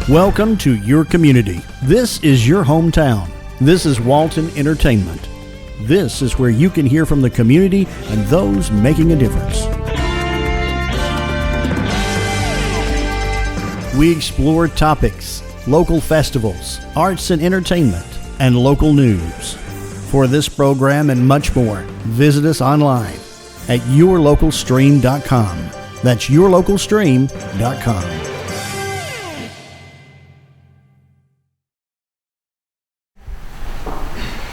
Welcome to your community. This is your hometown. This is Walton Entertainment. This is where you can hear from the community and those making a difference. We explore topics, local festivals, arts and entertainment, and local news. For this program and much more, visit us online at yourlocalstream.com. That's yourlocalstream.com.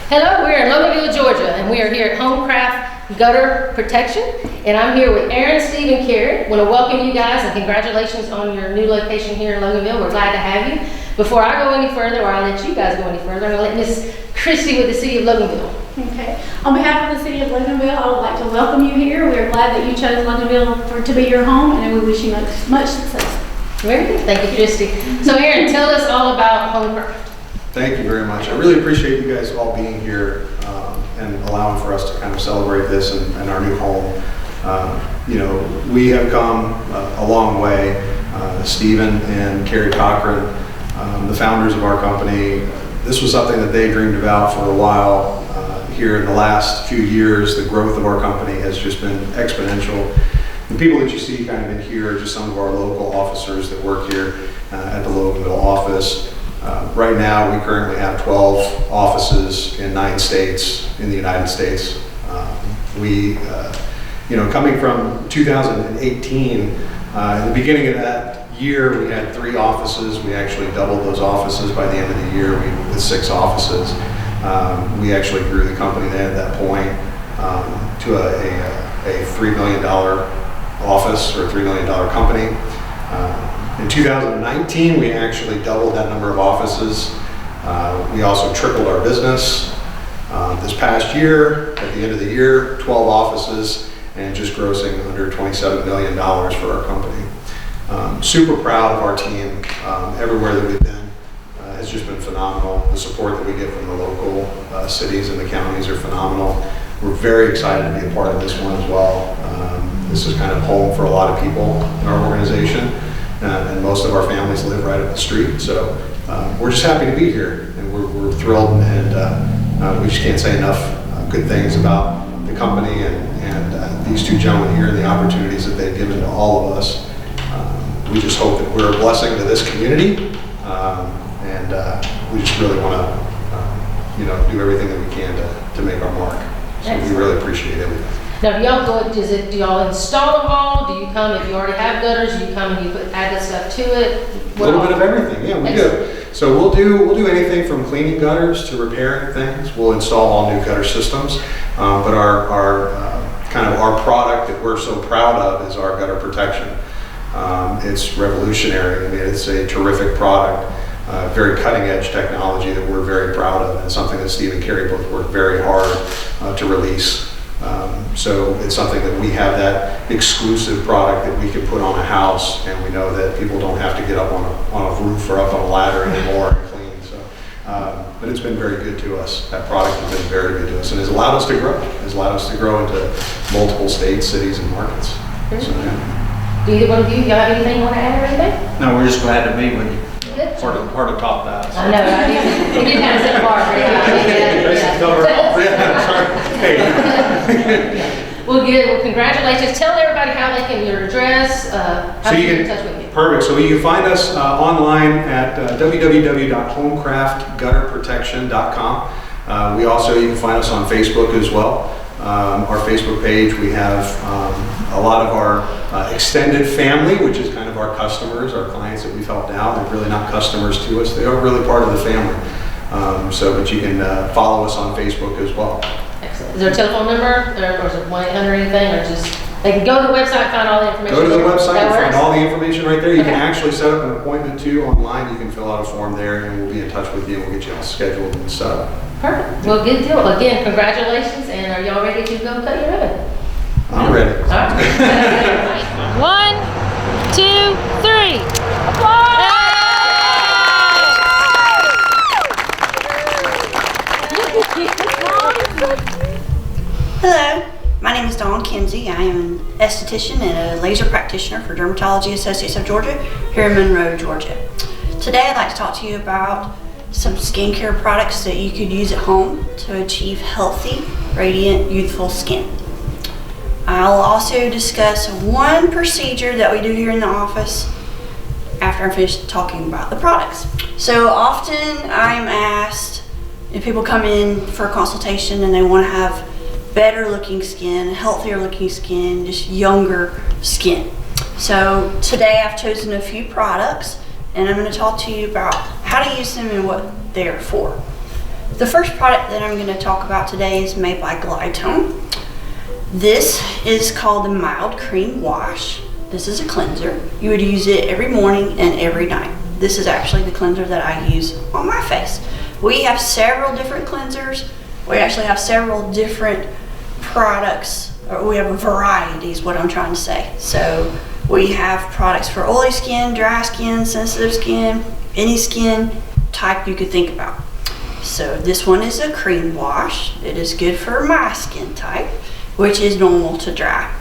Hello, we're in Loganville, Georgia, and we are here at Homecraft Gutter Protection, and I'm here with Aaron, Steve, and Carrie. I want to welcome you guys and congratulations on your new location here in Loganville. We're glad to have you. Before I go any further, or I let you guys go any further, I'm going to let Miss Christie with the City of Loganville. Okay. On behalf of the City of Loganville, I would like to welcome you here. We are glad that you chose Loganville to be your home, and we wish you much success. Very good. Thank you, Christie. So, Aaron, tell us all about Homecraft. Thank you very much. I really appreciate you guys all being here and allowing for us to kind of celebrate this and our new home. We have come a long way. Stephen and Carrie Cochran, the founders of our company, this was something that they dreamed about for a while. Here in the last few years, the growth of our company has just been exponential. The people that you see kind of in here are just some of our local officers that work here at the Loganville office. Right now, we currently have 12 offices in 9 states in the United States. Coming from 2018, in the beginning of that year, we had 3 offices. We actually doubled those offices by the end of the year with 6 offices. We actually grew the company then at that point to a $3 million office or a $3 million company. In 2019, we actually doubled that number of offices. We also tripled our business. This past year, at the end of the year, 12 offices and just grossing under $27 million for our company. Super proud of our team. Everywhere that we've been has just been phenomenal. The support that we get from the local cities and the counties are phenomenal. We're very excited to be a part of this one as well. This is kind of home for a lot of people in our organization. And most of our families live right up the street, so we're just happy to be here, and we're thrilled, and we just can't say enough good things about the company and these 2 gentlemen here and the opportunities that they've given to all of us. We just hope that we're a blessing to this community, and we just really want to, do everything that we can to make our mark. So we really appreciate everything. Now, do y'all install them all? Do you come, if you already have gutters, you come and you add the stuff to it? A little bit of everything, yeah, we do. So we'll do anything from cleaning gutters to repairing things. We'll install all new gutter systems, but our product that we're so proud of is our gutter protection. It's revolutionary. I mean, it's a terrific product, very cutting edge technology that we're very proud of, and something that Steve and Carrie both worked very hard to release. So it's something that we have that exclusive product that we can put on a house, and we know that people don't have to get up on a roof or up on a ladder anymore and clean. So, but it's been very good to us. That product has been very good to us and has allowed us to grow. Has allowed us to grow into multiple states, cities, and markets. So, yeah. Do either one of you have anything you want to add or anything? No, we're just glad to be with you. Hard to top that. So. I know, right? We didn't have to sit far. Well, good. Well, congratulations. Tell everybody how they can, your address, how you get in touch with you. Perfect. So you can find us online at www.homecraftgutterprotection.com. You can find us on Facebook as well. Our Facebook page, we have a lot of our extended family, which is kind of our customers, our clients that we've helped out. They're really not customers to us. They are really part of the family. But you can follow us on Facebook as well. Excellent. Is there a telephone number, or is it 1-800 or anything, or just they can go to the website and find all the information? Go to the website and find all the information right there. You Okay. can actually set up an appointment too online. You can fill out a form there, and we'll be in touch with you, and we'll get you all scheduled and set up. Perfect. Well, good deal. Again, congratulations, and are y'all ready to go cut your ribbon? I'm ready. All right. 1, 2, 3. Applause! Hello, my name is Dawn Kinsey. I am an esthetician and a laser practitioner for Dermatology Associates of Georgia here in Monroe, Georgia. Today I'd like to talk to you about some skincare products that you could use at home to achieve healthy, radiant, youthful skin. I'll also discuss one procedure that we do here in the office after I finish talking about the products. So often I'm asked if people come in for a consultation and they want to have better looking skin, healthier looking skin, just younger skin. So today I've chosen a few products and I'm going to talk to you about how to use them and what they're for. The first product that I'm going to talk about today is made by Walton. This is called the Mild Cream Wash. This is a cleanser. You would use it every morning and every night. This is actually the cleanser that I use on my face. We have several different cleansers. We actually have several different products. Or we have a variety is what I'm trying to say. So we have products for oily skin, dry skin, sensitive skin, any skin type you could think about. So this one is a cream wash. It is good for my skin type, which is normal to dry.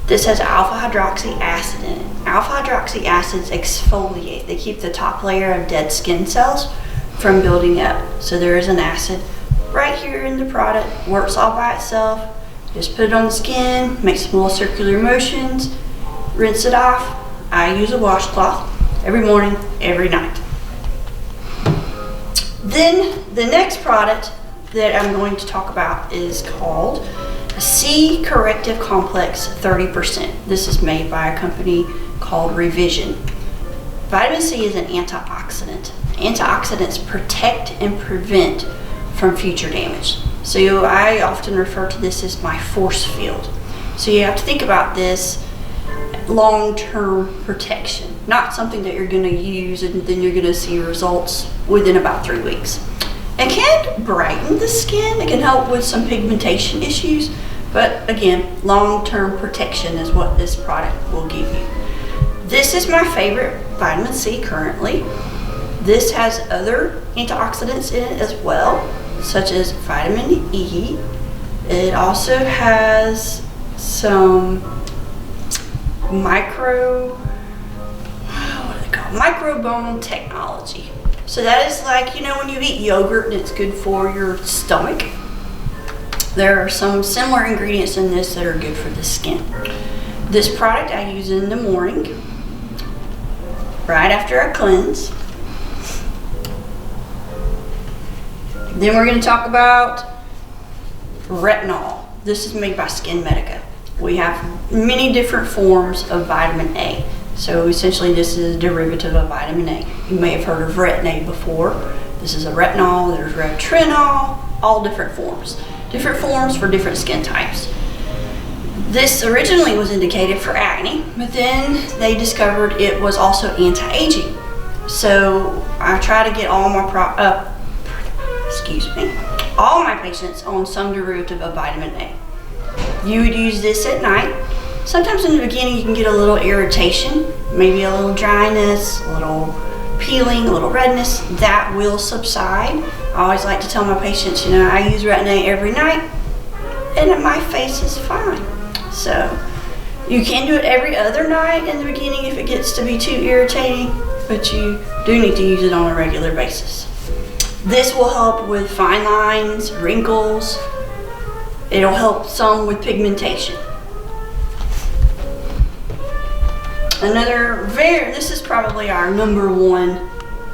This has alpha hydroxy acid in it. Alpha hydroxy acids exfoliate. They keep the top layer of dead skin cells from building up. So there is an acid right here in the product. Works all by itself. Just put it on the skin, make some little circular motions, rinse it off. I use a washcloth every morning, every night. Then the next product that I'm going to talk about is called C Corrective Complex 30%. This is made by a company called Revision. Vitamin C is an antioxidant. Antioxidants protect and prevent from future damage. So I often refer to this as my force field. So you have to think about this long-term protection, not something that you're going to use and then you're going to see results within about 3 weeks. It can brighten the skin. It can help with some pigmentation issues. But again, long-term protection is what this product will give you. This is my favorite vitamin C currently. This has other antioxidants in it as well, such as vitamin E. It also has some microbiome technology. So that is like, you know, when you eat yogurt and it's good for your stomach. There are some similar ingredients in this that are good for the skin. This product I use in the morning, right after I cleanse. Then we're going to talk about retinol. This is made by Skin Medica. We have many different forms of vitamin A. So essentially this is a derivative of vitamin A. You may have heard of retin-A before. This is a retinol, there's retrinol, all different forms. Different forms for different skin types. This originally was indicated for acne, but then they discovered it was also anti-aging. So I try to get all my all my patients on some derivative of vitamin A. You would use this at night. Sometimes in the beginning you can get a little irritation, maybe a little dryness, a little peeling, a little redness. That will subside. I always like to tell my patients, you know, I use retin-A every night and my face is fine. So you can do it every other night in the beginning if it gets to be too irritating, but you do need to use it on a regular basis. This will help with fine lines, wrinkles. It'll help some with pigmentation. This is probably our number one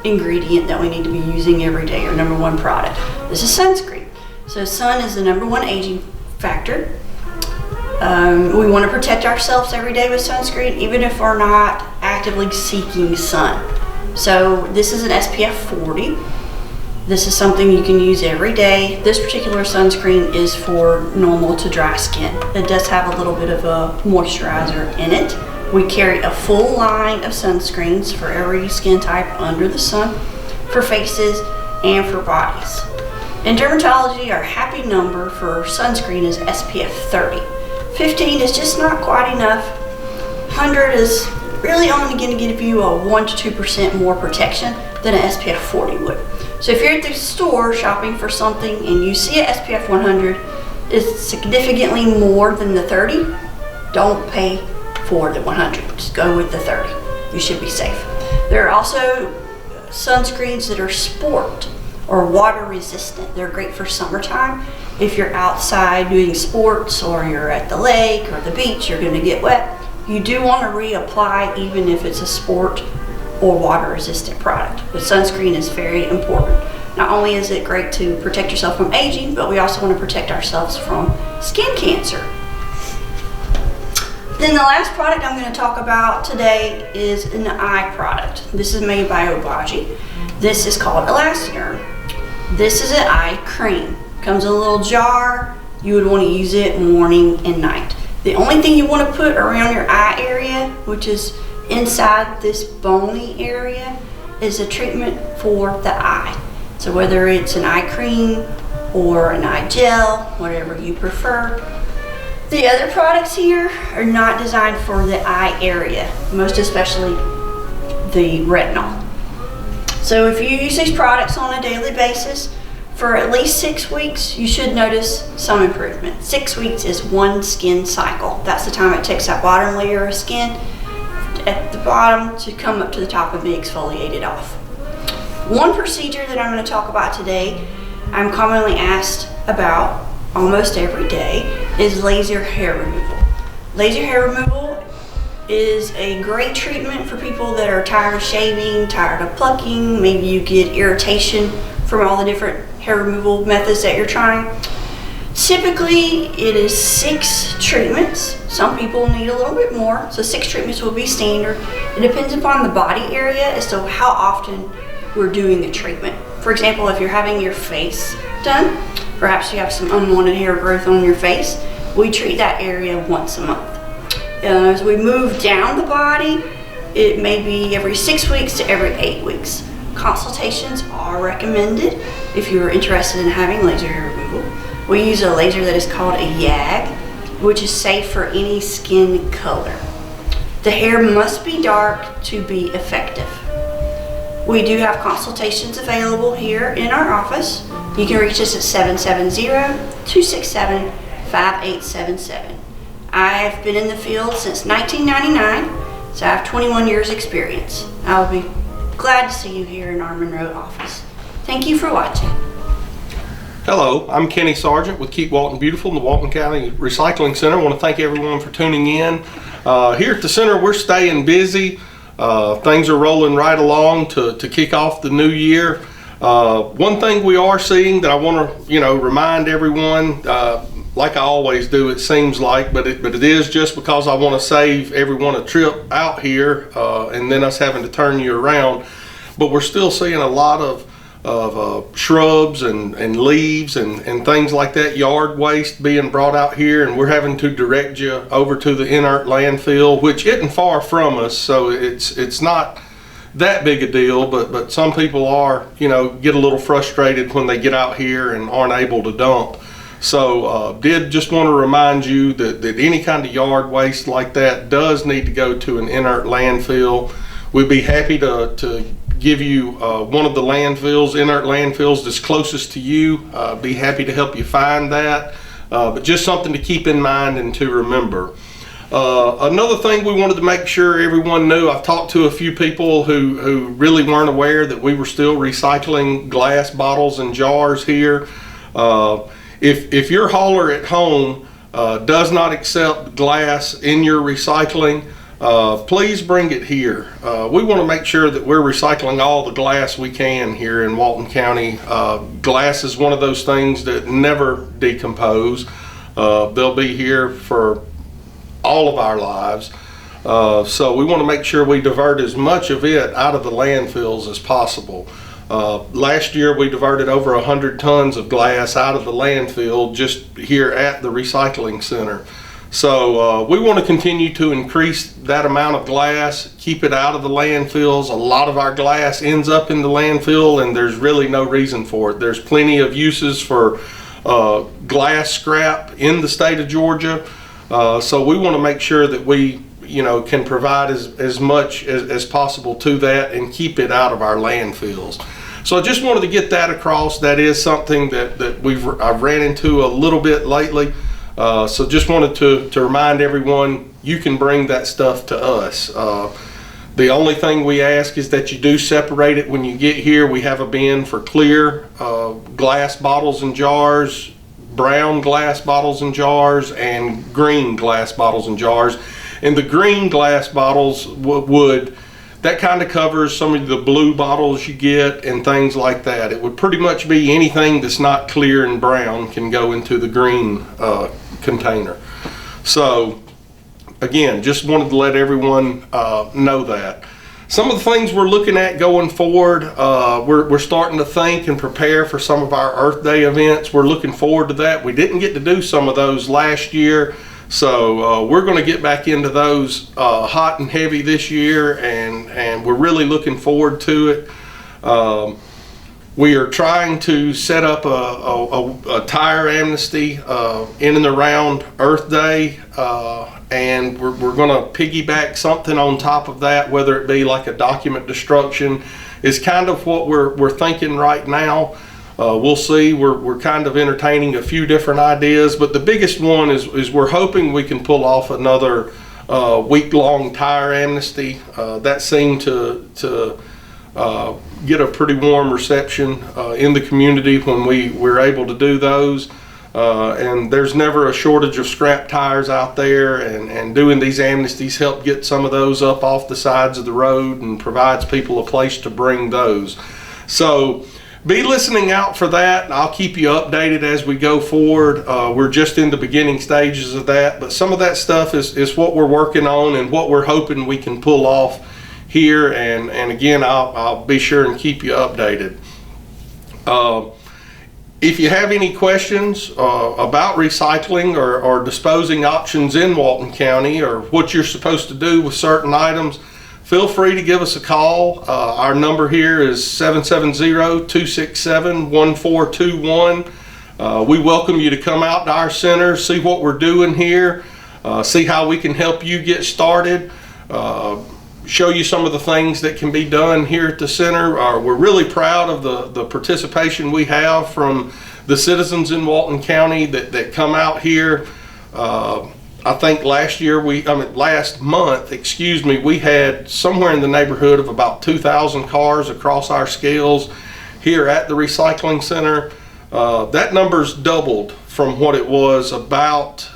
ingredient that we need to be using every day, or number one product. This is sunscreen. So sun is the number one aging factor. We want to protect ourselves every day with sunscreen, even if we're not actively seeking sun. So this is an SPF 40. This is something you can use every day. This particular sunscreen is for normal to dry skin. It does have a little bit of a moisturizer in it. We carry a full line of sunscreens for every skin type under the sun, for faces and for bodies. In dermatology, our happy number for sunscreen is SPF 30. 15 is just not quite enough. 100 is really only going to give you a 1 to 2% more protection than an SPF 40 would. So if you're at the store shopping for something and you see a SPF 100 is significantly more than the 30, don't pay for the 100. Just go with the 30. You should be safe. There are also sunscreens that are sport or water resistant. They're great for summertime. If you're outside doing sports or you're at the lake or the beach, you're going to get wet. You do want to reapply even if it's a sport or water resistant product. But sunscreen is very important. Not only is it great to protect yourself from aging, but we also want to protect ourselves from skin cancer. Then the last product I'm going to talk about today is an eye product. This is made by Obagi. This is called Elastoderm. This is an eye cream. Comes in a little jar. You would want to use it morning and night. The only thing you want to put around your eye area, which is inside this bony area, is a treatment for the eye. So whether it's an eye cream or an eye gel, whatever you prefer. The other products here are not designed for the eye area, most especially the retinol. So if you use these products on a daily basis for at least 6 weeks, you should notice some improvement. 6 weeks is one skin cycle. That's the time it takes that bottom layer of skin at the bottom to come up to the top and be exfoliated off. One procedure that I'm going to talk about today, I'm commonly asked about almost every day, is laser hair removal. Laser hair removal is a great treatment for people that are tired of shaving, tired of plucking, maybe you get irritation from all the different hair removal methods that you're trying. Typically, it is 6 treatments. Some people need a little bit more, so 6 treatments will be standard. It depends upon the body area as to how often we're doing the treatment. For example, if you're having your face done, perhaps you have some unwanted hair growth on your face, we treat that area once a month. As we move down the body, it may be every 6 weeks to every 8 weeks. Consultations are recommended if you're interested in having laser hair removal. We use a laser that is called a YAG, which is safe for any skin color. The hair must be dark to be effective. We do have consultations available here in our office. You can reach us at 770-267-5877. I've been in the field since 1999, so I have 21 years experience. I'll be glad to see you here in our Monroe office. Thank you for watching. Hello, I'm Kenny Sargent with Keep Walton Beautiful in the Walton County Recycling Center. I want to thank everyone for tuning in. Here at the center, we're staying busy. Things are rolling right along to kick off the new year. One thing we are seeing that I want to, remind everyone, like I always do, it seems like, but it is just because I want to save everyone a trip out here, and then us having to turn you around. But we're still seeing a lot of shrubs and leaves and things like that, yard waste being brought out here, and we're having to direct you over to the inert landfill, which isn't far from us, so it's not that big a deal, but some people are, get a little frustrated when they get out here and aren't able to dump. So did just want to remind you that any kind of yard waste like that does need to go to an inert landfill. We'd be happy to give you one of the landfills, inert landfills that's closest to you. Be happy to help you find that, but just something to keep in mind and to remember. Another thing we wanted to make sure everyone knew, I've talked to a few people who really weren't aware that we were still recycling glass bottles and jars here. If your hauler at home does not accept glass in your recycling, please bring it here. We want to make sure that we're recycling all the glass we can here in Walton County. Glass is one of those things that never decompose. They'll be here for all of our lives. So we want to make sure we divert as much of it out of the landfills as possible. Last year we diverted over 100 tons of glass out of the landfill just here at the recycling center. So we want to continue to increase that amount of glass, keep it out of the landfills. A lot of our glass ends up in the landfill and there's really no reason for it. There's plenty of uses for glass scrap in the state of Georgia. So we want to make sure that we can provide as much as possible to that and keep it out of our landfills. So I just wanted to get that across. That is something that I've ran into a little bit lately. So just wanted to remind everyone, you can bring that stuff to us. The only thing we ask is that you do separate it when you get here. We have a bin for clear glass bottles and jars, brown glass bottles and jars, and green glass bottles and jars. And the green glass bottles that kind of covers some of the blue bottles you get and things like that. It would pretty much be anything that's not clear and brown can go into the green container. So again, just wanted to let everyone know that. Some of the things we're looking at going forward, we're starting to think and prepare for some of our Earth Day events. We're looking forward to that. We didn't get to do some of those last year, so we're going to get back into those hot and heavy this year, and we're really looking forward to it. We are trying to set up a tire amnesty in and around Earth Day, and we're going to piggyback something on top of that, whether it be like a document destruction is kind of what we're thinking right now. We'll see. We're kind of entertaining a few different ideas, but the biggest one is we're hoping we can pull off another week-long tire amnesty. That seemed to get a pretty warm reception in the community when we were able to do those. And there's never a shortage of scrap tires out there, and doing these amnesties help get some of those up off the sides of the road and provides people a place to bring those. So be listening out for that, and I'll keep you updated as we go forward. We're just in the beginning stages of that, but some of that stuff is what we're working on and what we're hoping we can pull off here, and again, I'll be sure and keep you updated. If you have any questions about recycling or disposing options in Walton County, or what you're supposed to do with certain items, feel free to give us a call. Our number here is 770-267-1421. We welcome you to come out to our center, see what we're doing here, see how we can help you get started, show you some of the things that can be done here at the center. We're really proud of the participation we have from the citizens in Walton County that come out here. I think last month, we had somewhere in the neighborhood of about 2,000 cars across our scales here at the recycling center. That number's doubled from what it was about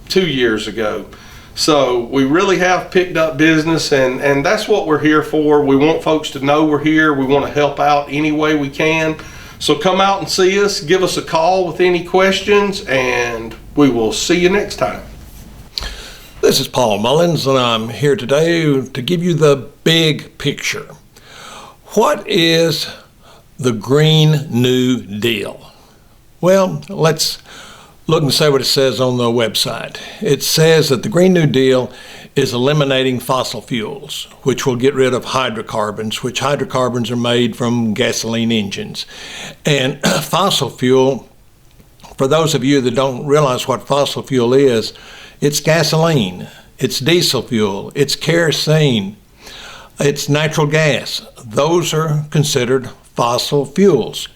2 years ago. So we really have picked up business, and that's what we're here for. We want folks to know we're here. We want to help out any way we can. So come out and see us, give us a call with any questions, and we will see you next time. This is Paul Mullins, and I'm here today to give you the big picture. What is the Green New Deal? Well, let's look and see what it says on the website. It says that the Green New Deal is eliminating fossil fuels, which will get rid of hydrocarbons, which hydrocarbons are made from gasoline engines. And fossil fuel, for those of you that don't realize what fossil fuel is, it's gasoline, it's diesel fuel, it's kerosene, it's natural gas. Those are considered fossil fuels.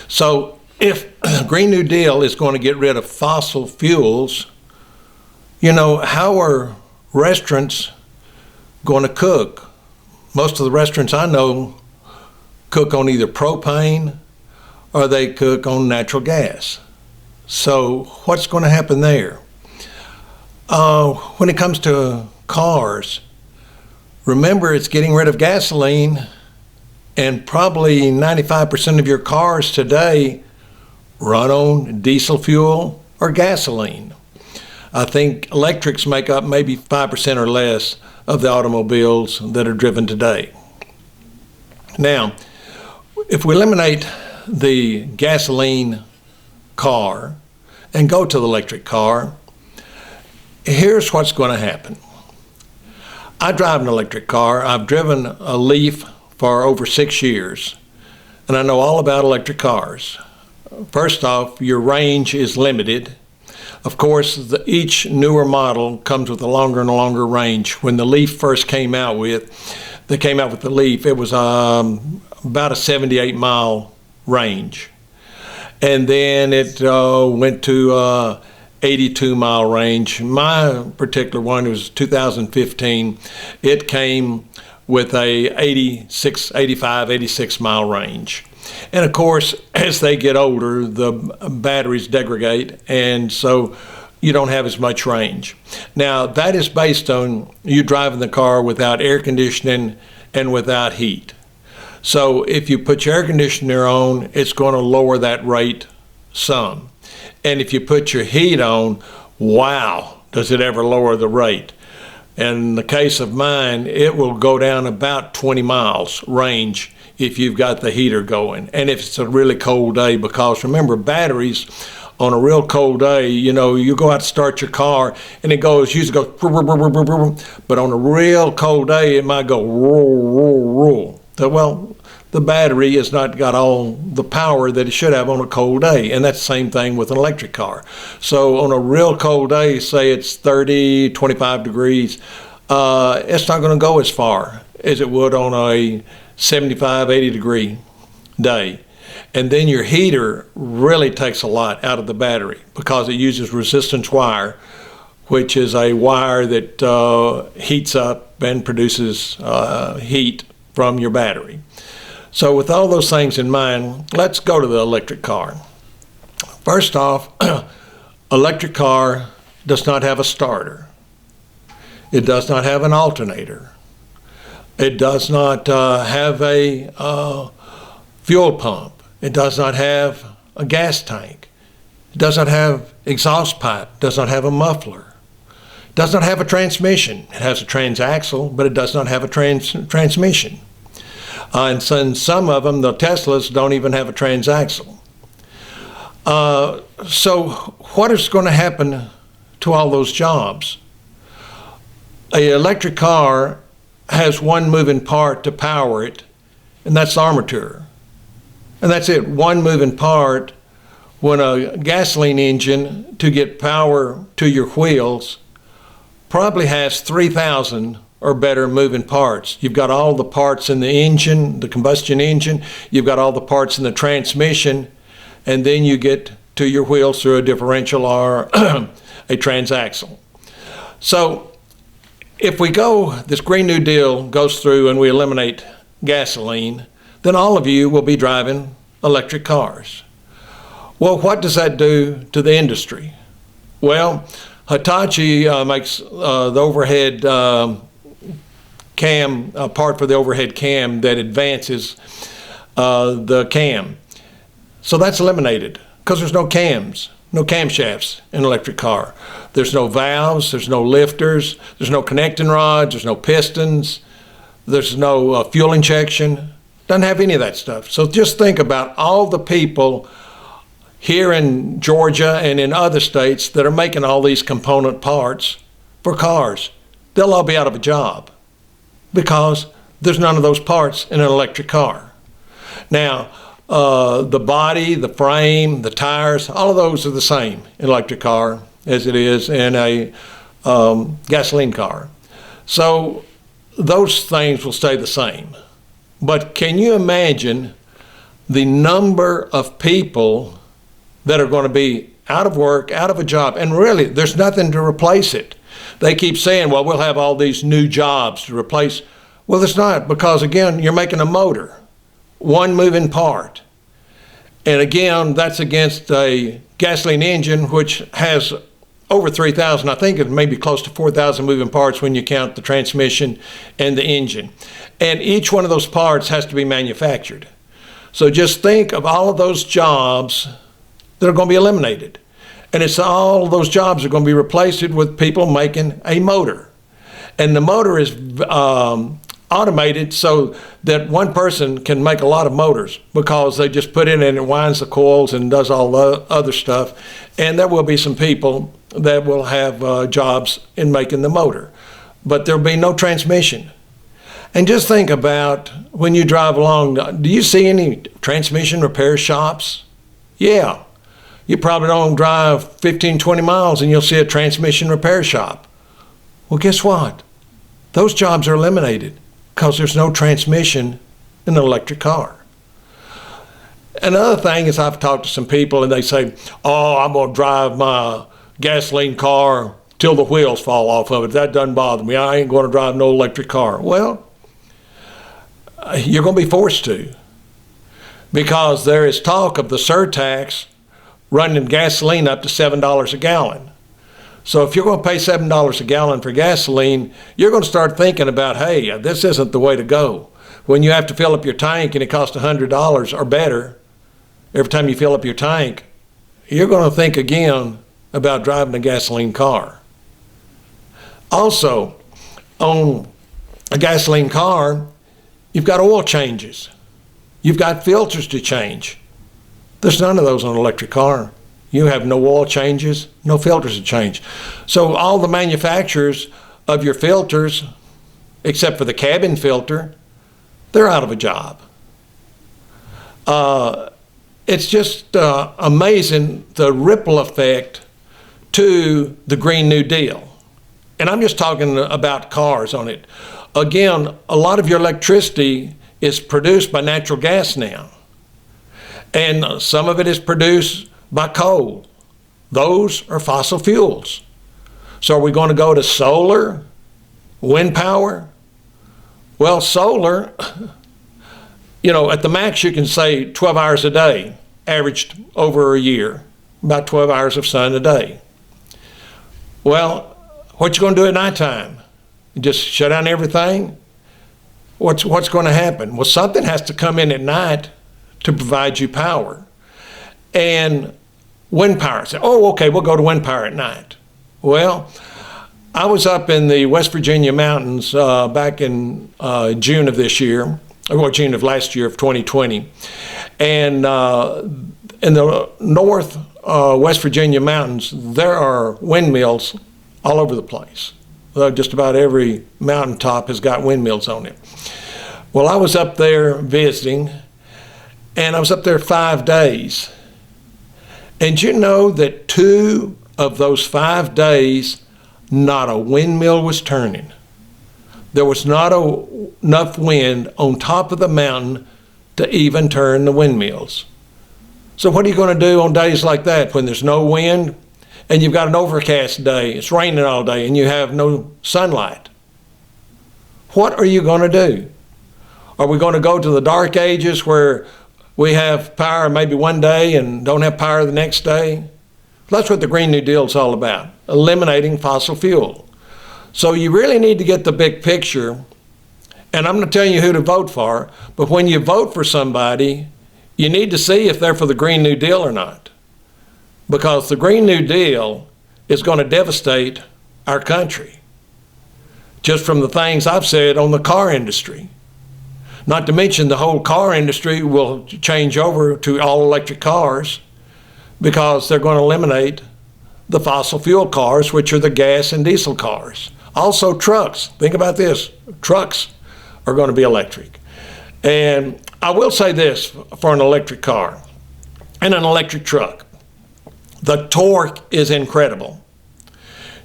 So if Green New Deal is going to get rid of fossil fuels, how are restaurants going to cook? Most of the restaurants I know cook on either propane or they cook on natural gas. So what's going to happen there? When it comes to cars, remember it's getting rid of gasoline, and probably 95% of your cars today run on diesel fuel or gasoline. I think electrics make up maybe 5% or less of the automobiles that are driven today. Now, if we eliminate the gasoline car and go to the electric car, here's what's going to happen. I drive an electric car. I've driven a Leaf for over 6 years, and I know all about electric cars. First off, your range is limited. Of course, each newer model comes with a longer and longer range. When the Leaf first came out with the Leaf, it was about a 78-mile range. And then it went to 82-mile range. My particular one was 2015. It came with a 86, 85, 86 mile range. And of course, as they get older, the batteries degrade, and so you don't have as much range. Now, that is based on you driving the car without air conditioning and without heat. So if you put your air conditioner on, it's going to lower that rate some. And if you put your heat on, wow, does it ever lower the rate. In the case of mine, it will go down about 20 miles range if you've got the heater going. And if it's a really cold day, because remember, batteries on a real cold day, you know, you go out to start your car and it usually goes, but on a real cold day, it might go roll. So, well, the battery has not got all the power that it should have on a cold day. And that's the same thing with an electric car. So on a real cold day, say it's 30, 25 degrees, it's not going to go as far as it would on a 75, 80 degree day. And then your heater really takes a lot out of the battery because it uses resistance wire, which is a wire that heats up and produces heat from your battery. So with all those things in mind, let's go to the electric car. First off, electric car does not have a starter. It does not have an alternator. It does not have a fuel pump. It does not have a gas tank. It does not have exhaust pipe. It does not have a muffler. It does not have a transmission. It has a transaxle, but it does not have a transmission. And some of them, the Teslas, don't even have a transaxle. So what is going to happen to all those jobs? An electric car has one moving part to power it, and that's the armature. And that's it, one moving part. When a gasoline engine, to get power to your wheels, probably has 3,000 or better moving parts. You've got all the parts in the engine, the combustion engine, you've got all the parts in the transmission, and then you get to your wheels through a differential or a transaxle. So if we go, this Green New Deal goes through and we eliminate gasoline, then all of you will be driving electric cars. Well, what does that do to the industry? Well, Hitachi makes the overhead cam, part for the overhead cam that advances the cam. So that's eliminated because there's no cams, no camshafts in an electric car. There's no valves, there's no lifters, there's no connecting rods, there's no pistons, there's no fuel injection. Doesn't have any of that stuff. So just think about all the people here in Georgia and in other states that are making all these component parts for cars. They'll all be out of a job because there's none of those parts in an electric car. Now, the body, the frame, the tires, all of those are the same in an electric car as it is in a gasoline car. So those things will stay the same. But can you imagine the number of people that are going to be out of work, out of a job, and really there's nothing to replace it. They keep saying, well, we'll have all these new jobs to replace. Well, it's not, because again, you're making a motor, one moving part. And again, that's against a gasoline engine, which has over 3,000, I think it may be close to 4,000 moving parts when you count the transmission and the engine. And each one of those parts has to be manufactured. So just think of all of those jobs that are going to be eliminated. And it's all of those jobs are going to be replaced with people making a motor. And the motor is automated so that one person can make a lot of motors because they just put in and it winds the coils and does all the other stuff. And there will be some people that will have jobs in making the motor. But there'll be no transmission. And just think about when you drive along, do you see any transmission repair shops? Yeah. You probably don't drive 15, 20 miles and you'll see a transmission repair shop. Well, guess what? Those jobs are eliminated because there's no transmission in an electric car. Another thing is I've talked to some people and they say, oh, I'm going to drive my gasoline car till the wheels fall off of it. That doesn't bother me. I ain't going to drive no electric car. Well, you're going to be forced to, because there is talk of the surtax running gasoline up to $7 a gallon. So if you're going to pay $7 a gallon for gasoline, you're going to start thinking about, hey, this isn't the way to go. When you have to fill up your tank and it costs $100 or better every time you fill up your tank, you're going to think again about driving a gasoline car. Also, on a gasoline car, you've got oil changes. You've got filters to change. There's none of those on an electric car. You have no oil changes, no filters to change. So all the manufacturers of your filters, except for the cabin filter, they're out of a job. It's just amazing the ripple effect to the Green New Deal. And I'm just talking about cars on it. Again, a lot of your electricity is produced by natural gas now. And some of it is produced by coal. Those are fossil fuels. So are we going to go to solar, wind power? Well, solar, at the max you can say 12 hours a day, averaged over a year, about 12 hours of sun a day. Well, what you going to do at nighttime? Just shut down everything? What's going to happen? Well, something has to come in at night to provide you power. And wind power, say, oh, okay, we'll go to wind power at night. Well, I was up in the West Virginia mountains back in June of this year, or June of last year of 2020. And in the north West Virginia mountains, there are windmills all over the place. Just about every mountaintop has got windmills on it. Well, I was up there visiting, and I was up there 5 days. And you know that 2 of those 5 days, not a windmill was turning. There was not enough wind on top of the mountain to even turn the windmills. So what are you going to do on days like that when there's no wind and you've got an overcast day, it's raining all day, and you have no sunlight? What are you going to do? Are we going to go to the dark ages where we have power maybe one day and don't have power the next day? That's what the Green New Deal is all about, eliminating fossil fuel. So you really need to get the big picture, and I'm not telling you who to vote for, but when you vote for somebody, you need to see if they're for the Green New Deal or not. Because the Green New Deal is going to devastate our country. Just from the things I've said on the car industry. Not to mention the whole car industry will change over to all electric cars because they're going to eliminate the fossil fuel cars, which are the gas and diesel cars. Also trucks. Think about this. Trucks are going to be electric. And I will say this for an electric car and an electric truck. The torque is incredible.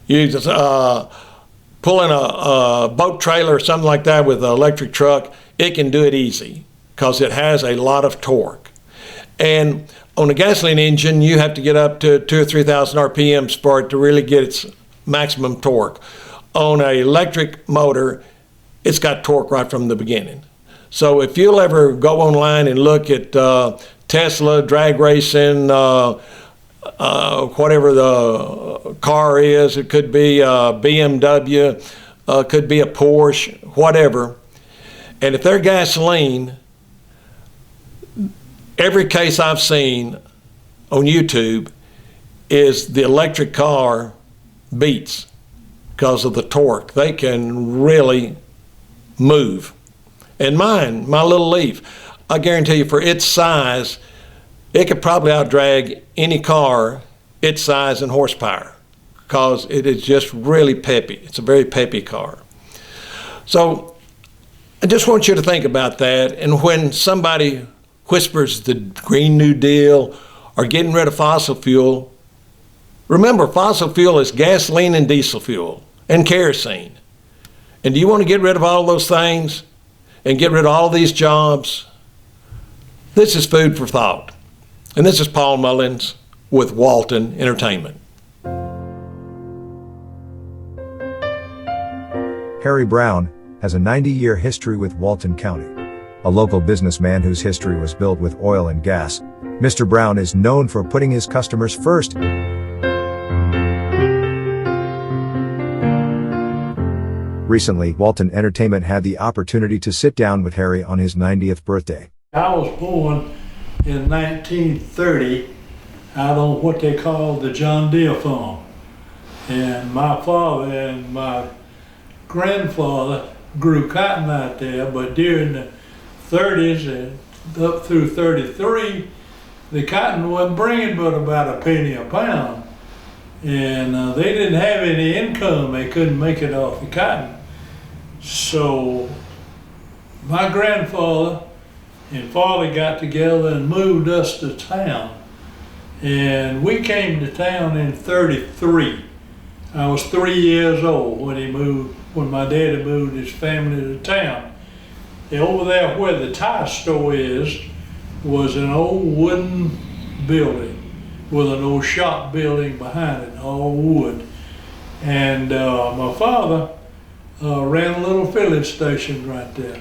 You just pull in a boat trailer or something like that with an electric truck, it can do it easy because it has a lot of torque. And on a gasoline engine, you have to get up to 2,000 or 3,000 RPMs for it to really get its maximum torque. On an electric motor, it's got torque right from the beginning. So if you'll ever go online and look at Tesla, drag racing, whatever the car is, it could be a BMW, could be a Porsche, whatever. And if they're gasoline, every case I've seen on YouTube is the electric car beats because of the torque. They can really move. And mine, my little Leaf, I guarantee you for its size, it could probably outdrag any car its size and horsepower because it is just really peppy. It's a very peppy car. So I just want you to think about that. And when somebody whispers the Green New Deal or getting rid of fossil fuel, remember fossil fuel is gasoline and diesel fuel and kerosene. And do you want to get rid of all those things and get rid of all these jobs? This is food for thought. And this is Paul Mullins with Walton Entertainment. Harry Brown has a 90-year history with Walton County. a local businessman whose history was built with oil and gas. Mr. Brown is known for putting his customers first. Recently, Walton Entertainment had the opportunity to sit down with Harry on his 90th birthday. I was born in 1930 out on what they call the John Deere farm. And my father and my grandfather grew cotton out there, but during the 30s and up through 33, the cotton wasn't bringing but about a penny a pound. And they didn't have any income. They couldn't make it off the cotton. So my grandfather and father got together and moved us to town. And we came to town in 33. I was 3 years old when my daddy moved his family to town. And over there where the tire store is was an old wooden building with an old shop building behind it, all wood. And my father ran a little filling station right there.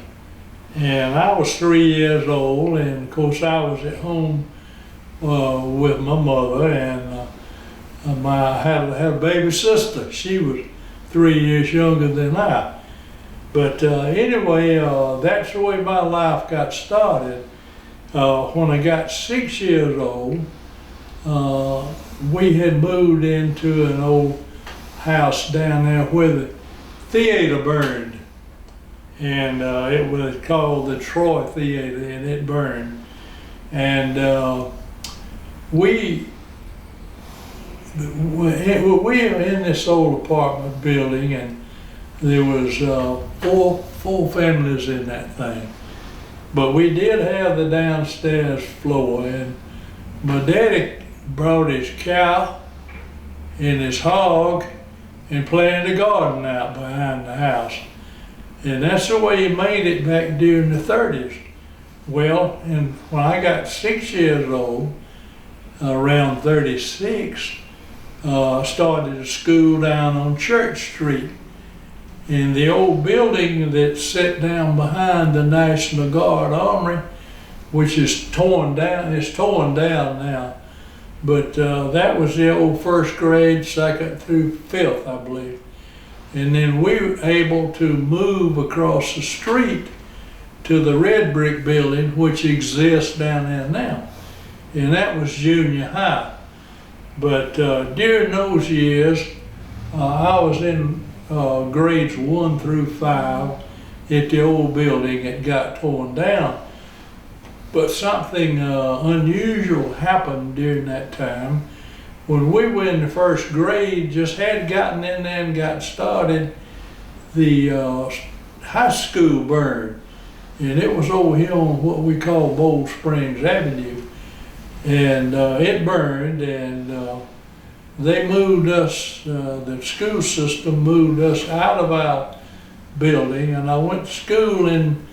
And I was 3 years old, and of course I was at home with my mother, and I had a baby sister. She was 3 years younger than I. But anyway, that's the way my life got started. When I got 6 years old, we had moved into an old house down there where the theater burned. And it was called the Troy Theater, and it burned. And we were in this old apartment building, and there was four families in that thing. But we did have the downstairs floor, and my daddy brought his cow and his hog and planted a garden out behind the house. And that's the way he made it back during the 30s. Well, and when I got 6 years old, around 36, started a school down on Church Street. In the old building that sat down behind the National Guard Armory, which is torn down, it's torn down now. But that was the old first grade, second through fifth, I believe. And then we were able to move across the street to the red brick building, which exists down there now. And that was junior high. But during those years, I was in grades 1 through 5 at the old building that got torn down. But something unusual happened during that time. When we were in the first grade, just had gotten in there and got started, the high school burned. And it was over here on what we call Bold Springs Avenue. And it burned, and they moved us, the school system moved us out of our building, and I went to school in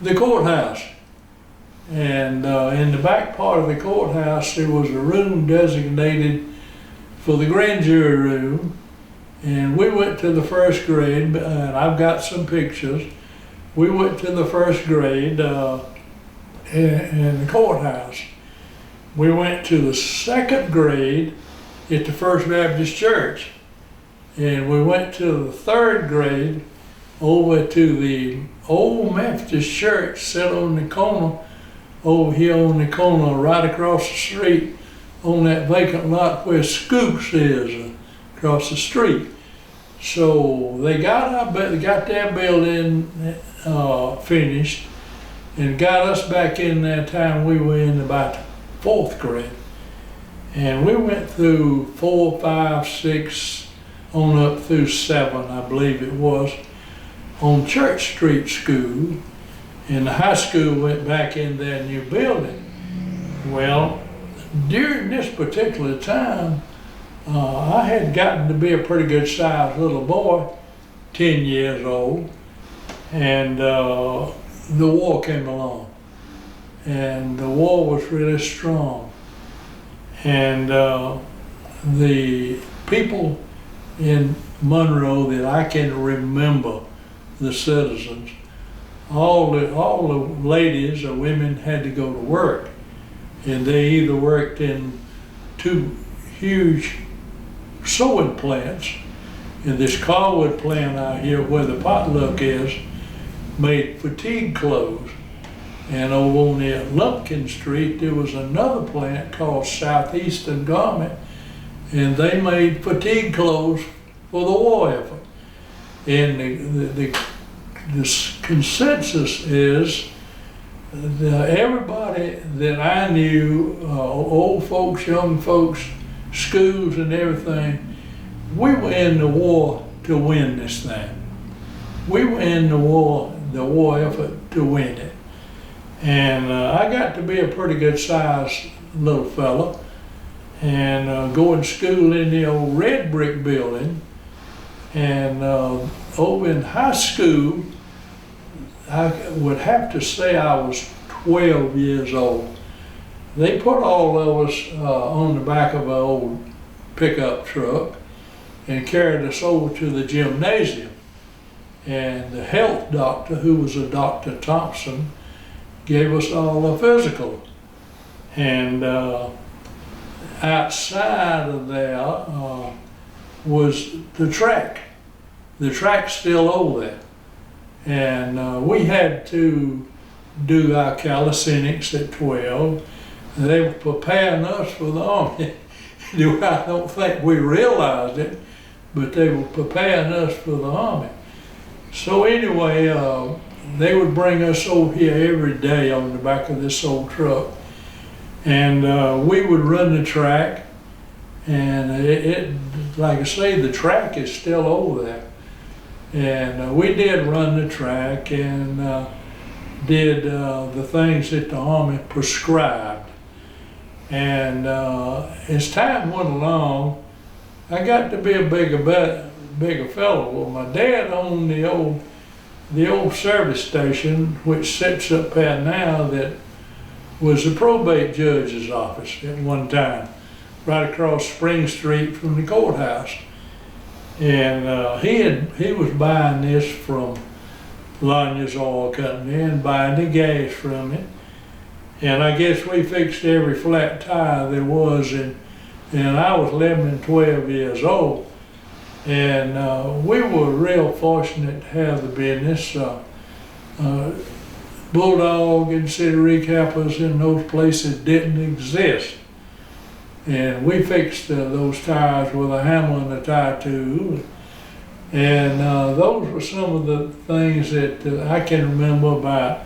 the courthouse. And in the back part of the courthouse, there was a room designated for the grand jury room, and we went to the first grade, and I've got some pictures. We went to the first grade in the courthouse. We went to the second grade at the First Baptist Church, and we went to the third grade over to the old Methodist church set on the corner, over here on the corner right across the street on that vacant lot where Scoops is across the street. So they got their building finished and got us back in that time. We were in about 4th grade. And we went through 4, 5, 6, on up through 7, I believe it was, on Church Street School. And the high school went back in their new building. Well, during this particular time, I had gotten to be a pretty good sized little boy, 10 years old, and the war came along. And the war was really strong. And the people in Monroe that I can remember, the citizens, all the ladies or women had to go to work. And they either worked in 2 huge sewing plants, and this Carwood plant out here where the potluck is made fatigue clothes. And over on the Lumpkin Street, there was another plant called Southeastern Garment, and they made fatigue clothes for the war effort. And the consensus is that everybody that I knew, old folks, young folks, schools and everything, we were in the war to win this thing. We were in the war effort to win it. And I got to be a pretty good sized little fella and going to school in the old red brick building. And over in high school, I would have to say I was 12 years old. They put all of us on the back of an old pickup truck and carried us over to the gymnasium. And the health doctor, who was a Dr. Thompson, gave us all a physical. And outside of there was the track. The track's still over there. And we had to do our calisthenics at 12. They were preparing us for the Army. I don't think we realized it, but they were preparing us for the Army. So anyway, they would bring us over here every day on the back of this old truck. And we would run the track. And like I say, the track is still over there. And we did run the track and did the things that the Army prescribed. And as time went along, I got to be a bigger fellow. Well, my dad owned the old service station, which sits up there now, that was the probate judge's office at one time, right across Spring Street from the courthouse. And he was buying this from Lanya's Oil Company and buying the gas from it. And I guess we fixed every flat tire there was, and I was 11 and 12 years old. And we were real fortunate to have the business. Bulldog and City Recappers in those places didn't exist. And we fixed those tires with a hammer and a tire tool. And those were some of the things that I can remember about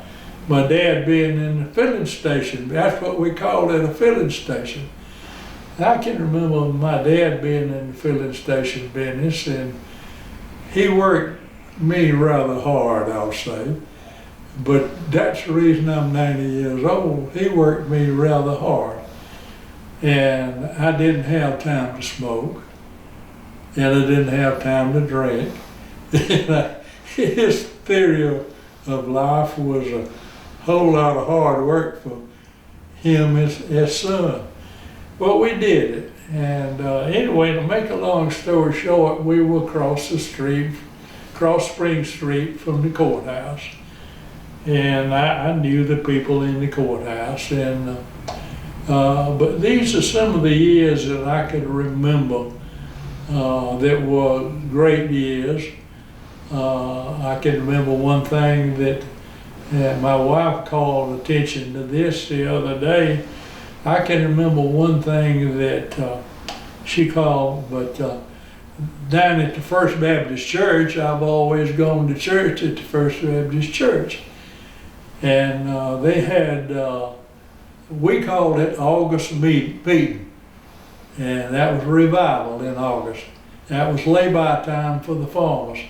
my dad being in the filling station. That's what we called it, a filling station. I can remember my dad being in the filling station business, and he worked me rather hard, I'll say. But that's the reason I'm 90 years old. He worked me rather hard. And I didn't have time to smoke, and I didn't have time to drink. His theory of life was a whole lot of hard work for him and his son. But we did it. And anyway, to make a long story short, we were across the street, across Spring Street from the courthouse. And I knew the people in the courthouse. And but these are some of the years that I could remember that were great years. I can remember one thing that my wife called attention to this the other day. I can remember one thing that she called, but down at the First Baptist Church, I've always gone to church at the First Baptist Church. And they had, we called it August meeting. And that was revival in August. That was lay-by time for the farmers.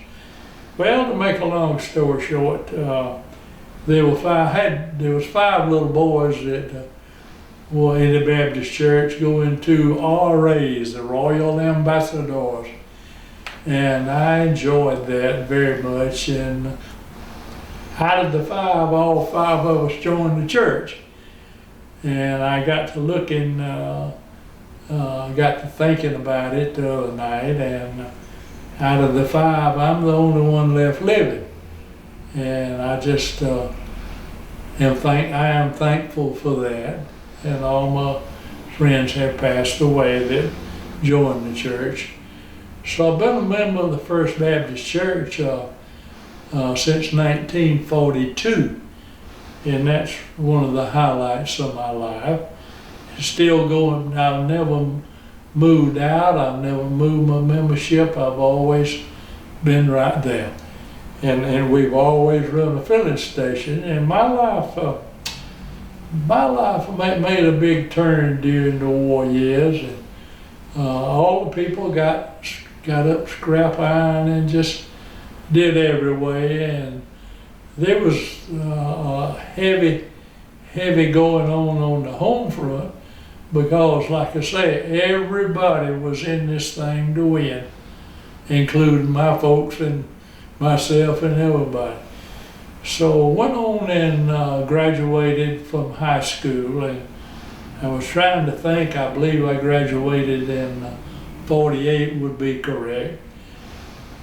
Well, to make a long story short, there was 5 little boys that were in the Baptist church going to RAs, the Royal Ambassadors. And I enjoyed that very much. And out of the 5, all 5 of us joined the church. And I got to looking, got to thinking about it the other night, and out of the 5, I'm the only one left living. And I just I am thankful for that. And all my friends have passed away that joined the church. So I've been a member of the First Baptist Church since 1942. And that's one of the highlights of my life. It's still going. I've never moved out. I've never moved my membership. I've always been right there. And we've always run a filling station. And my life made a big turn during the war years. And all the people got up scrap iron and just did every way. And there was heavy going on the home front, because, like I say, everybody was in this thing to win, including my folks and myself and everybody. So went on and graduated from high school, and I was trying to think, I believe I graduated in 48 would be correct.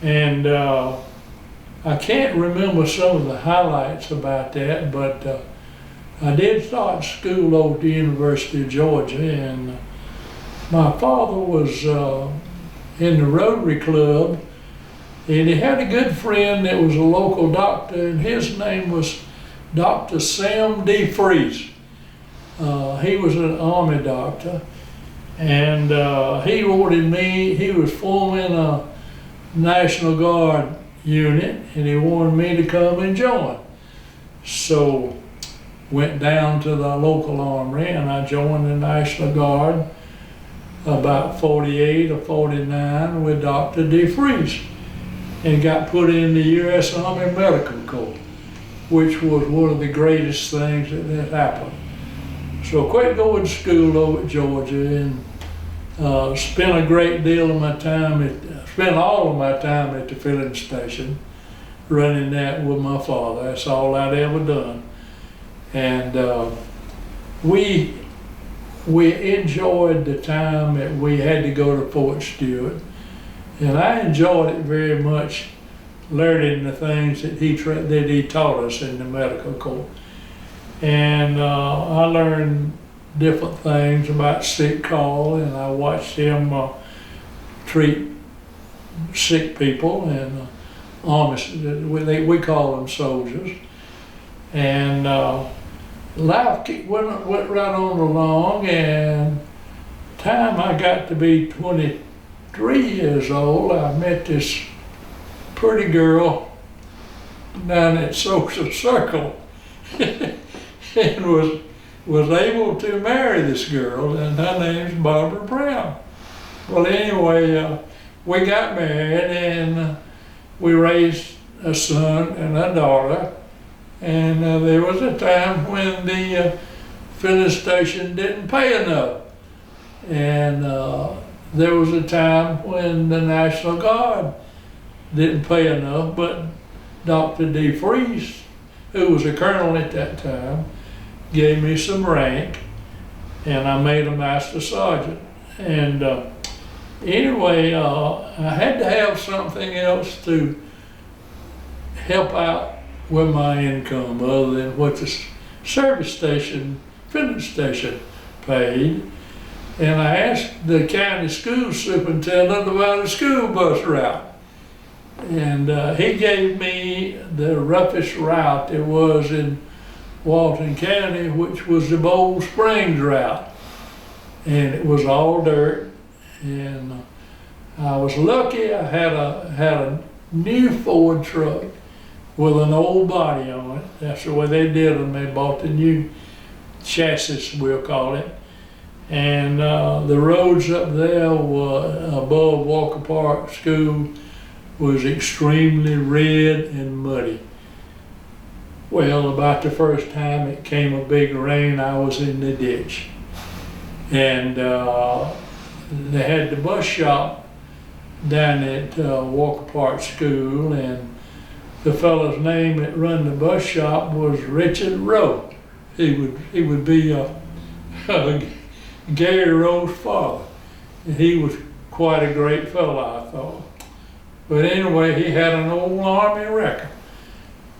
And I can't remember some of the highlights about that, but I did start school over at the University of Georgia, and my father was in the Rotary Club, and he had a good friend that was a local doctor, and his name was Dr. Sam D. Freeze. He was an Army doctor, and he was forming a National Guard unit, and he wanted me to come and join. So went down to the local armory, and I joined the National Guard about 48 or 49 with Dr. DeFreeze, and got put in the U.S. Army Medical Corps, which was one of the greatest things that happened. So I quit going to school over at Georgia, and spent all of my time at the filling station, running that with my father. That's all I'd ever done. And we enjoyed the time that we had to go to Fort Stewart, and I enjoyed it very much, learning the things that he taught us in the medical corps. And I learned different things about sick call, and I watched him treat sick people, and we call them soldiers. And life went right on along, and time I got to be 23 years old, I met this pretty girl down at Social Circle and was able to marry this girl, and her name's Barbara Brown. Well, anyway, we got married, and we raised a son and a daughter. And there was a time when the filling station didn't pay enough. And there was a time when the National Guard didn't pay enough, but Dr. DeFreeze, who was a colonel at that time, gave me some rank, and I made a master sergeant. And anyway, I had to have something else to help out with my income other than what the filling station paid. And I asked the county school superintendent about a school bus route. And he gave me the roughest route there was in Walton County, which was the Bold Springs route. And it was all dirt. And I was lucky. I had a new Ford truck with an old body on it. That's the way they did them. They bought the new chassis, we'll call it. And the roads up there were above Walker Park School was extremely red and muddy. Well, about the first time it came a big rain, I was in the ditch. And they had the bus shop down at Walker Park School, and the fellow's name that run the bus shop was Richard Rowe. He would be Gary Rowe's father. And he was quite a great fellow, I thought. But anyway, he had an old Army record.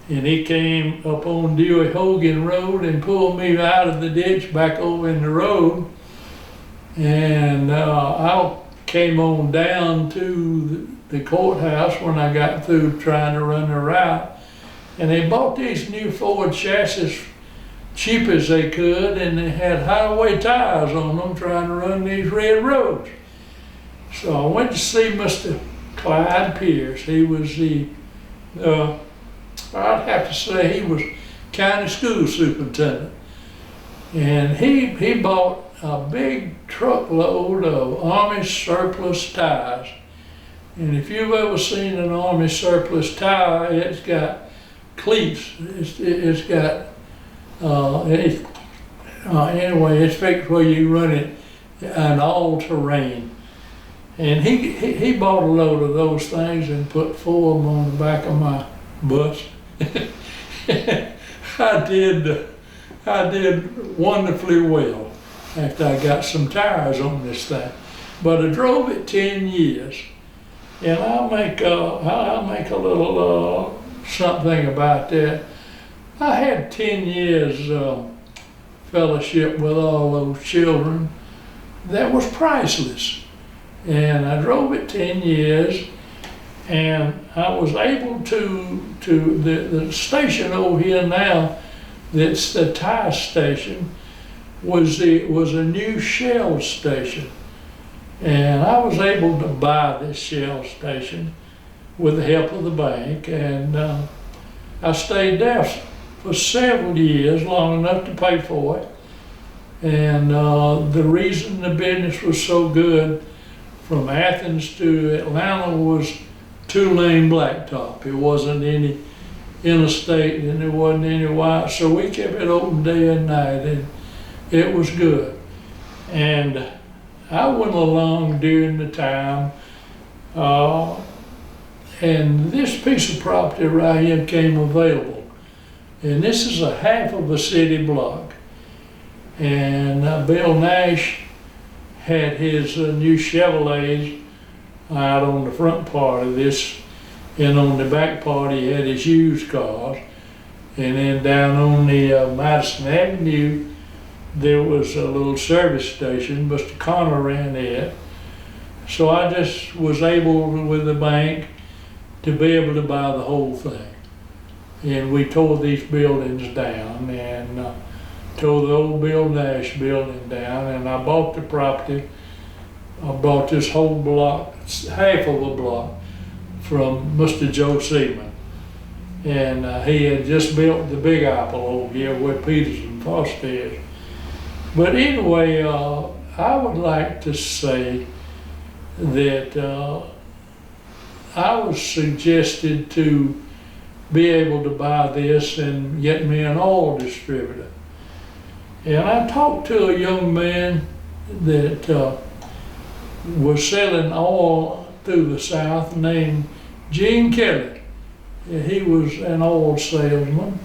and he came up on Dewey Hogan Road and pulled me out of the ditch back over in the road. And I came on down to the courthouse when I got through trying to run the route. And they bought these new Ford chassis cheap as they could, and they had highway tires on them trying to run these red roads. So I went to see Mr. Clyde Pierce. He was I'd have to say he was county school superintendent. And he bought a big truckload of Army surplus tires. And if you've ever seen an Army surplus tire, it's got cleats. It's got, anyway, it's fixed where you run it an all-terrain. And he bought a load of those things and put 4 of them on the back of my bus. I did wonderfully well after I got some tires on this thing. But I drove it 10 years. And I'll make a little something about that. I had 10 years fellowship with all those children. That was priceless. And I drove it 10 years, and I was able to the station over here now, that's the tire station, was a new Shell station. And I was able to buy this Shell station with the help of the bank, and I stayed there for several years, long enough to pay for it. And the reason the business was so good from Athens to Atlanta was 2-lane blacktop. It wasn't any interstate, and there wasn't any wide, so we kept it open day and night, and it was good. And I went along during the time, and this piece of property right here came available. And this is a half of a city block. And Bill Nash had his new Chevrolets out on the front part of this, and on the back part he had his used cars. And then down on the Madison Avenue, there was a little service station. Mr. Connor ran it. So I just was able, with the bank, to be able to buy the whole thing. And we tore these buildings down, and tore the old Bill Nash building down, and I bought the property. I bought this whole block, half of a block, from Mr. Joe Seaman. And he had just built the Big Apple over here where Peters and Foster is. But anyway, I would like to say that I was suggested to be able to buy this and get me an oil distributor. And I talked to a young man that was selling oil through the South named Gene Kelly. He was an oil salesman,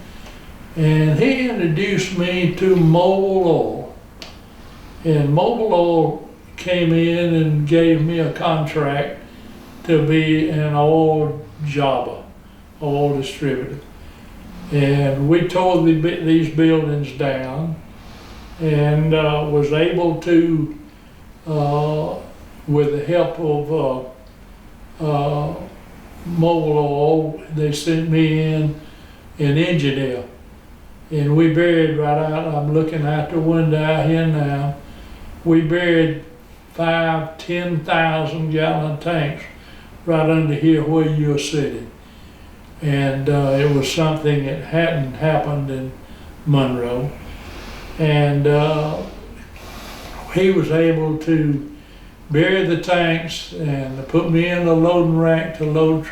and he introduced me to Mobile Oil. And Mobile Oil came in and gave me a contract to be an oil jobber, oil distributor. And we tore these buildings down, and was able to, with the help of Mobile Oil, they sent me in an engineer. And we buried right out, I'm looking out the window out here now, we buried 10,000 gallon tanks right under here where you're sitting. And it was something that hadn't happened in Monroe. And he was able to bury the tanks and put me in a loading rack to load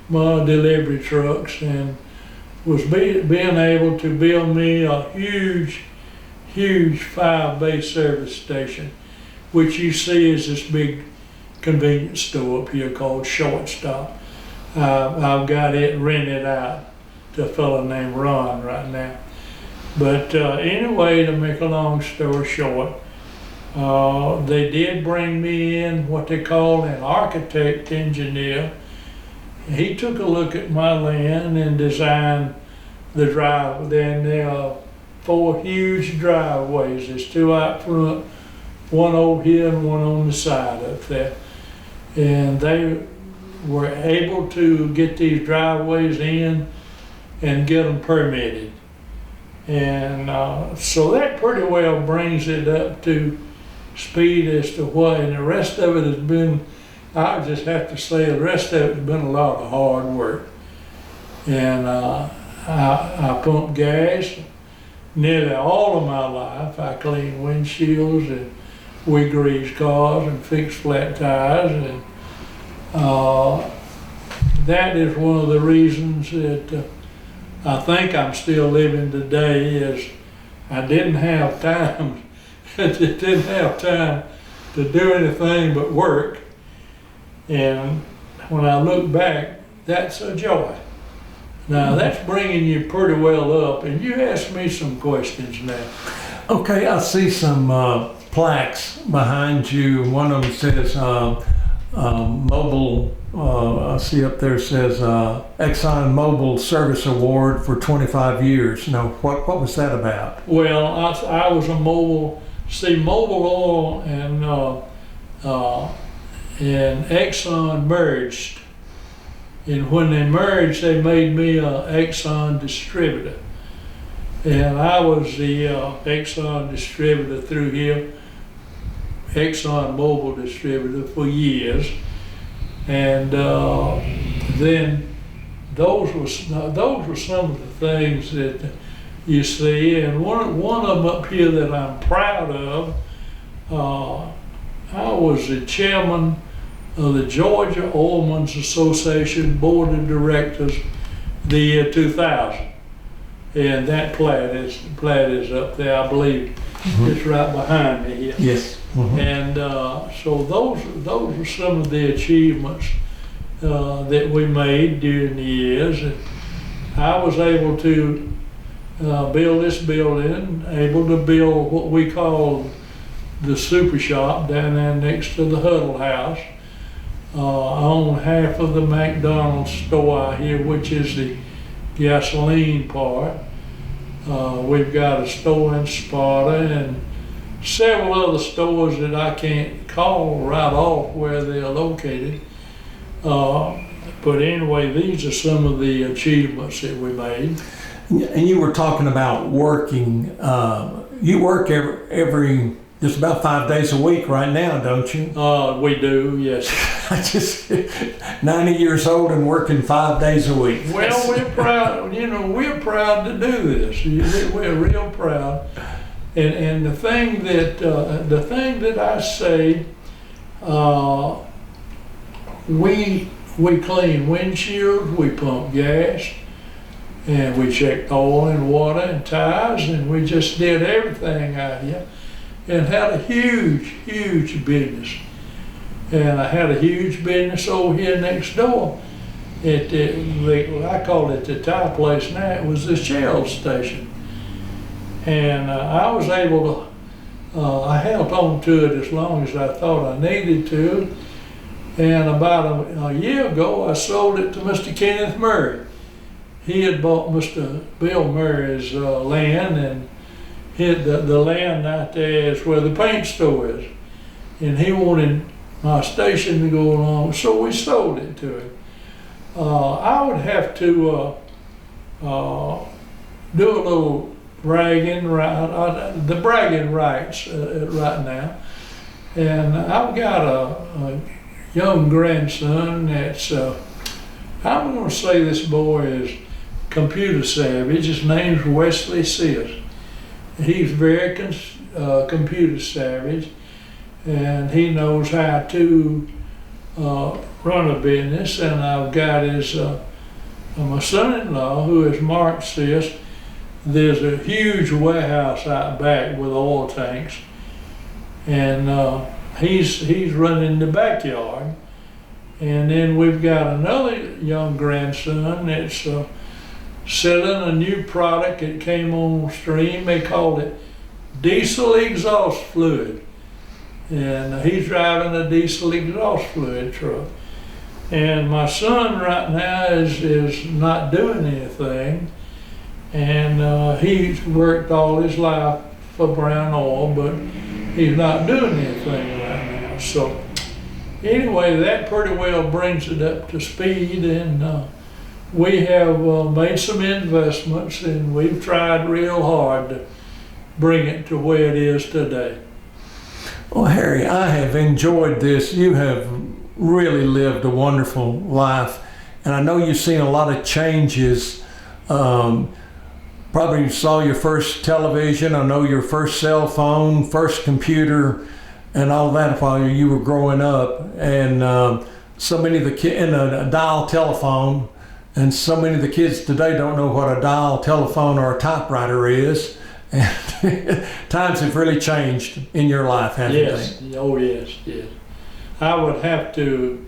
my delivery trucks, and was being able to build me a huge 5-bay service station, which you see is this big convenience store up here called Shortstop. I've got it rented out to a fellow named Ron right now. But anyway, to make a long story short, they did bring me in what they call an architect engineer. He took a look at my land and designed the drive. Then there are 4 huge driveways. There's 2 out front, 1 over here and 1 on the side up there. And they were able to get these driveways in and get them permitted. And so that pretty well brings it up to speed as to what, and the rest of it has been, I just have to say, the rest of it has been a lot of hard work. And I pump gas nearly all of my life. I clean windshields and we grease cars and fix flat tires, and that is one of the reasons that I think I'm still living today, is I didn't have time. Didn't have time to do anything but work. And when I look back, that's a joy. Now that's bringing you pretty well up, and you asked me some questions now. Okay, I see some plaques behind you. One of them says mobile, I see up there says Exxon Mobil Service Award for 25 years. Now, what was that about? Well, I was a Mobil Oil and Exxon merged. And when they merged, they made me a Exxon distributor. And I was the Exxon distributor through here, Exxon Mobil distributor for years. And then those were some of the things that you see. And one of them up here that I'm proud of, I was the chairman of the Georgia Oilmen's Association Board of Directors the year 2000. And that plat is up there, I believe. It's right behind me here. Yes. And so those are some of the achievements that we made during the years. And I was able to build this building, able to build what we call the super shop down there next to the Huddle House. I own half of the McDonald's store out here, which is the gasoline part. We've got a store in Sparta and several other stores that I can't call right off where they're located. But anyway, these are some of the achievements that we made. And you were talking about working. You work every just about 5 days a week right now, don't you? We do, yes. I just 90 years old and working 5 days a week. Well, we're proud. We're proud to do this. We're real proud. And the thing that I say, we clean windshields, we pump gas, and we check oil and water and tires, and we just did everything out here, and had a huge business. And I had a huge business over here next door. I call it the tire place now. It was the Shell station. And I was able to, I held on to it as long as I thought I needed to. And about a year ago, I sold it to Mr. Kenneth Murray. He had bought Mr. Bill Murray's land, and the land out there is where the paint store is. And he wanted my station to go along, so we sold it to him. I would have to do a little bragging, the bragging rights right now. And I've got a young grandson that's, I'm going to say this boy is computer savvy. His name's Wesley Sears. He's very computer savvy, and he knows how to run a business. And I've got my son-in-law, who is Mark Sears. There's a huge warehouse out back with oil tanks, and he's running the backyard. And then we've got another young grandson that's selling a new product that came on stream. They called it diesel exhaust fluid. And he's driving a diesel exhaust fluid truck. And my son right now is not doing anything. And he's worked all his life for Brown Oil, but he's not doing anything right now. So anyway, that pretty well brings it up to speed, and we have made some investments, and we've tried real hard to bring it to where it is today. Well, Harry, I have enjoyed this. You have really lived a wonderful life, and I know you've seen a lot of changes. Probably you saw your first television, I know your first cell phone, first computer, and all that while you were growing up. And so many of the kids, and a dial telephone, and so many of the kids today don't know what a dial telephone or a typewriter is. And times have really changed in your life, haven't they? Oh yes, yes. I would have to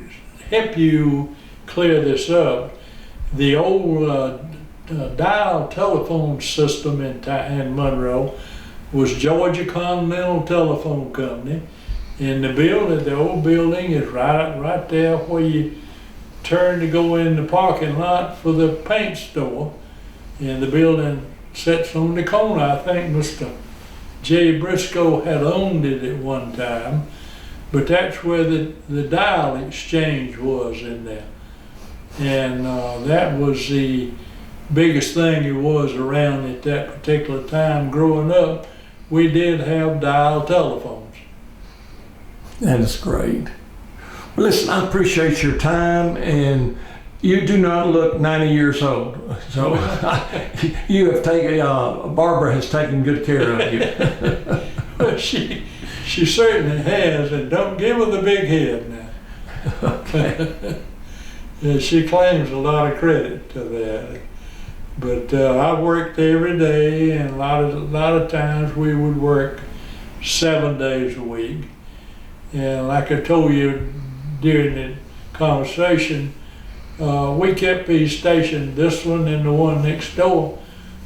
help you clear this up. The old dial telephone system in Monroe was Georgia Continental Telephone Company, and the old building is right there where you turn to go in the parking lot for the paint store, and the building sits on the corner. I think Mr. J. Briscoe had owned it at one time, but that's where the dial exchange was in there, and that was the biggest thing it was around at that particular time. Growing up, we did have dial telephones. That is great. Well, listen, I appreciate your time, and you do not look 90 years old. So you have taken, Barbara has taken good care of you. Well, she certainly has, and don't give her the big head now. Okay. Yeah, she claims a lot of credit to that. But I worked every day, and a lot of times we would work 7 days a week. And like I told you during the conversation, we kept these stations, this one and the one next door,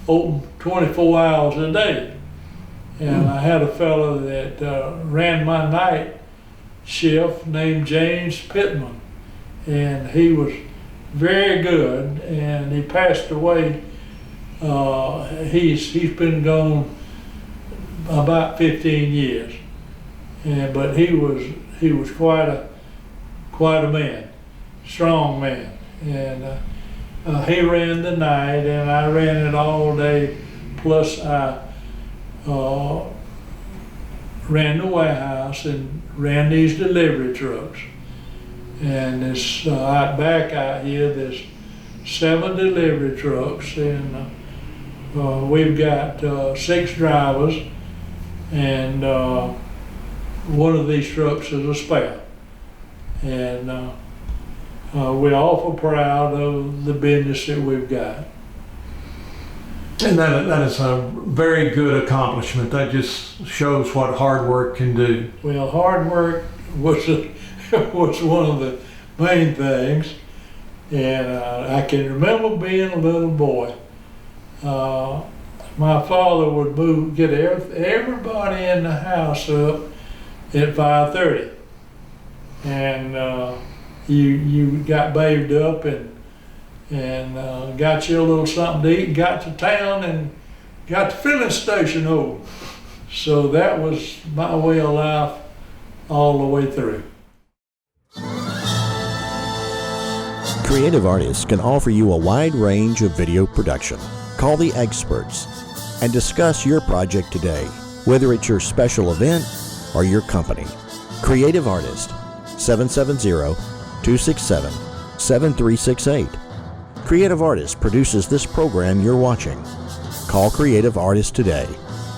open 24 hours a day. And I had a fellow that ran my night shift named James Pittman, and he was very good, and he passed away. He's been gone about 15 years, but he was quite a man, strong man, and he ran the night, and I ran it all day. Plus I ran the warehouse and ran these delivery trucks. And this back out here, there's 7 delivery trucks, and we've got 6 drivers, and one of these trucks is a spare. And we're awful proud of the business that we've got. And that is a very good accomplishment. That just shows what hard work can do. Well, hard work was one of the main things, and I can remember being a little boy. My father would get everybody in the house up at 5:30, and you got bathed up and got you a little something to eat, got to town, and got the filling station open. So that was my way of life all the way through. Creative artists can offer you a wide range of video production. Call the experts and discuss your project today, whether it's your special event or your company. Creative Artist, 770-267-7368. Creative Artist produces this program you're watching. Call Creative Artist today,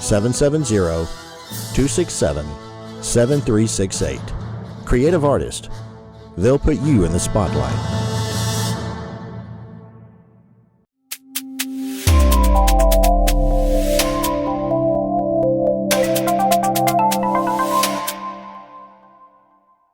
770-267-7368. Creative Artist. They'll put you in the spotlight.